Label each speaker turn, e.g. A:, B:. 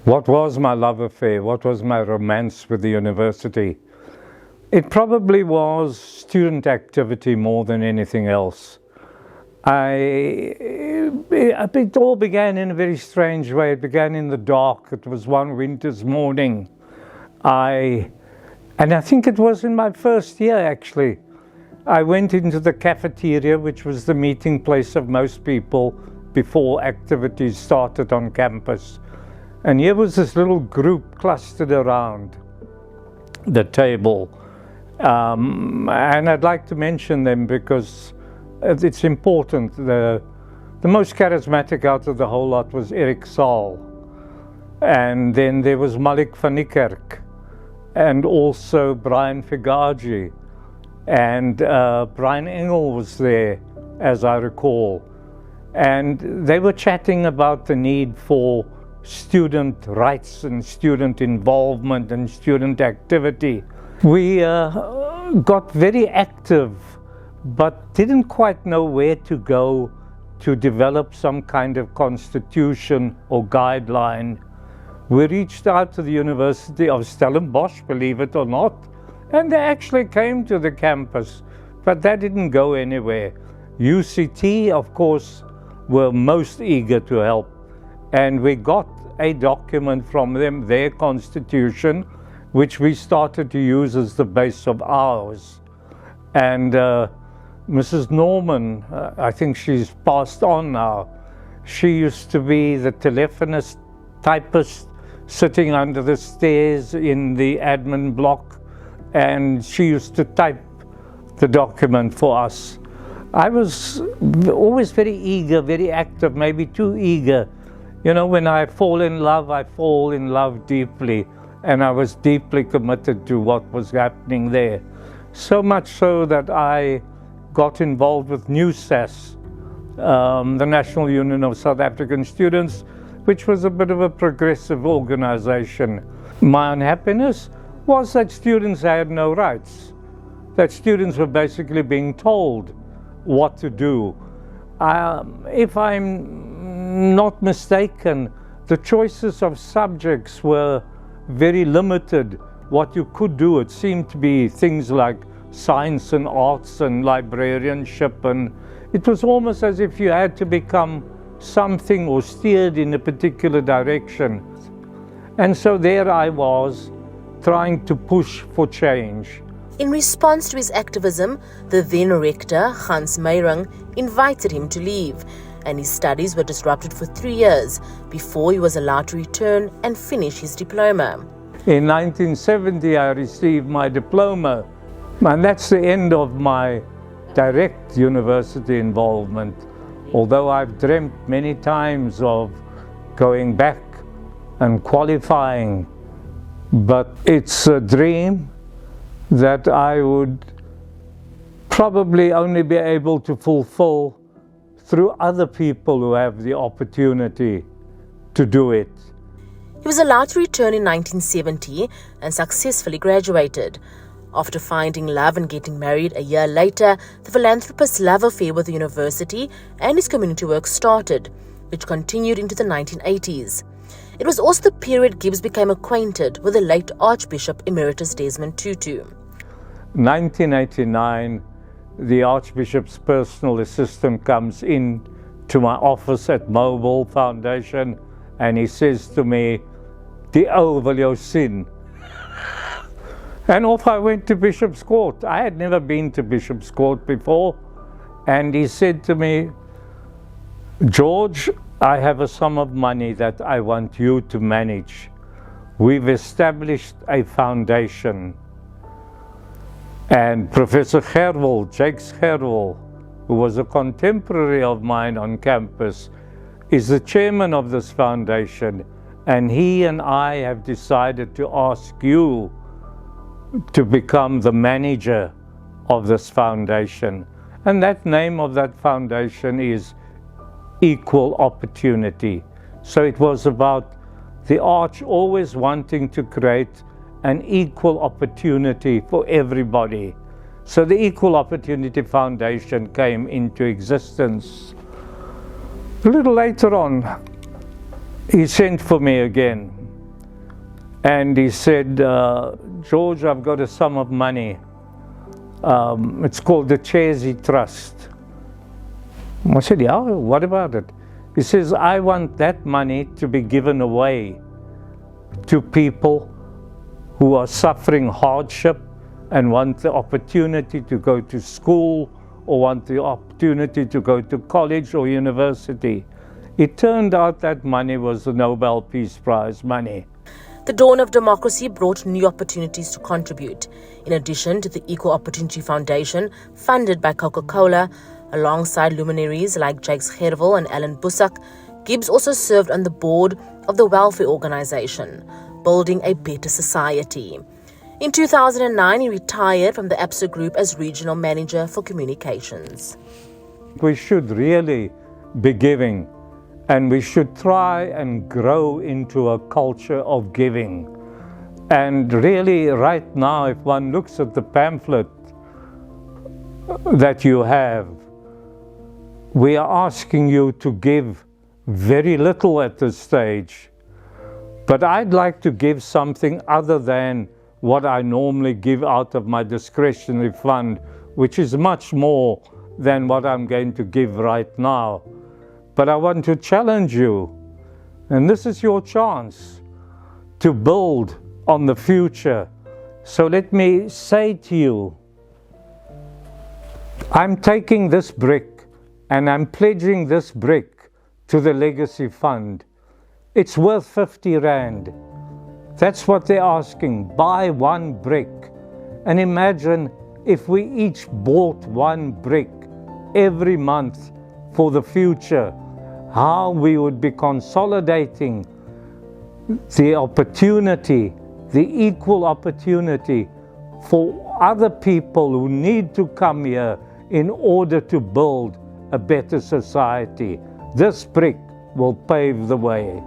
A: What was my love affair? What was my romance with the university? It probably was student activity more than anything else. It all began in a very strange way. It began in the dark. It was one winter's morning. And I think it was in my first year, actually. I went into the cafeteria, which was the meeting place of most people before activities started on campus. And here was this little group clustered around the table. And I'd like to mention them because it's important. The most charismatic out of the whole lot was Eric Saal. And then there was Malik van Niekerk, and also Brian Figaji. And Brian Engel was there, as I recall. And they were chatting about the need for student rights and student involvement and student activity. We got very active, but didn't quite know where to go to develop some kind of constitution or guideline. We reached out to the University of Stellenbosch, believe it or not, and they actually came to the campus, but that didn't go anywhere. UCT, of course, were most eager to help, and we got a document from them, their constitution, which we started to use as the base of ours. And Mrs. Norman, I think she's passed on now, she used to be the telephonist, typist, sitting under the stairs in the admin block, and she used to type the document for us. I was always very eager, very active, maybe too eager. You know, when I fall in love deeply, and I was deeply committed to what was happening there. So much so that I got involved with NUSAS, the National Union of South African Students, which was a bit of a progressive organization. My unhappiness was that students had no rights, that students were basically being told what to do. If I'm not mistaken, the choices of subjects were very limited. What you could do, it seemed to be things like science and arts and librarianship, and it was almost as if you had to become something or steered in a particular direction. And so there I was, trying to push for change.
B: In response to his activism, the then rector, Hans Meyrung, invited him to leave, and his studies were disrupted for 3 years before he was allowed to return and finish his diploma.
A: In 1970, I received my diploma, and that's the end of my direct university involvement, although I've dreamt many times of going back and qualifying. But it's a dream that I would probably only be able to fulfill through other people who have the opportunity to do it.
B: He was allowed to return in 1970 and successfully graduated. After finding love and getting married a year later, the philanthropist's love affair with the university and his community work started, which continued into the 1980s. It was also the period Gibbs became acquainted with the late Archbishop Emeritus Desmond Tutu.
A: 1989, the Archbishop's personal assistant comes in to my office at Mobile Foundation, and he says to me, "Die ou wil jou sien." And off I went to Bishop's Court. I had never been to Bishop's Court before, and he said to me, "George, I have a sum of money that I want you to manage. We've established a foundation." And Professor Gerwel, Jakes Gerwel, who was a contemporary of mine on campus, is the chairman of this foundation, and he and I have decided to ask you to become the manager of this foundation. And that name of that foundation is Equal Opportunity. So it was about the Arch always wanting to create an equal opportunity for everybody. So the Equal Opportunity Foundation came into existence. A little later on, he sent for me again, And he said, George, I've got a sum of money. It's called the Chesi Trust. I said, yeah, what about it? He says, I want that money to be given away to people who are suffering hardship and want the opportunity to go to school or want the opportunity to go to college or university. It turned out that money was the Nobel Peace Prize money.
B: The dawn of democracy brought new opportunities to contribute. In addition to the Equal Opportunity Foundation, funded by Coca-Cola, alongside luminaries like Jakes Gerwel and Alan Busak, Gibbs also served on the board of the welfare organization, Building a Better Society. In 2009, he retired from the ABSA Group as Regional Manager for Communications.
A: We should really be giving, and we should try and grow into a culture of giving. And really, right now, if one looks at the pamphlet that you have, we are asking you to give very little at this stage. But I'd like to give something other than what I normally give out of my discretionary fund, which is much more than what I'm going to give right now. But I want to challenge you, and this is your chance to build on the future. So let me say to you, I'm taking this brick and I'm pledging this brick to the Legacy Fund. It's worth 50 Rand. That's what they're asking. Buy one brick. And imagine if we each bought one brick every month for the future, how we would be consolidating the opportunity, the equal opportunity for other people who need to come here in order to build a better society. This brick will pave the way.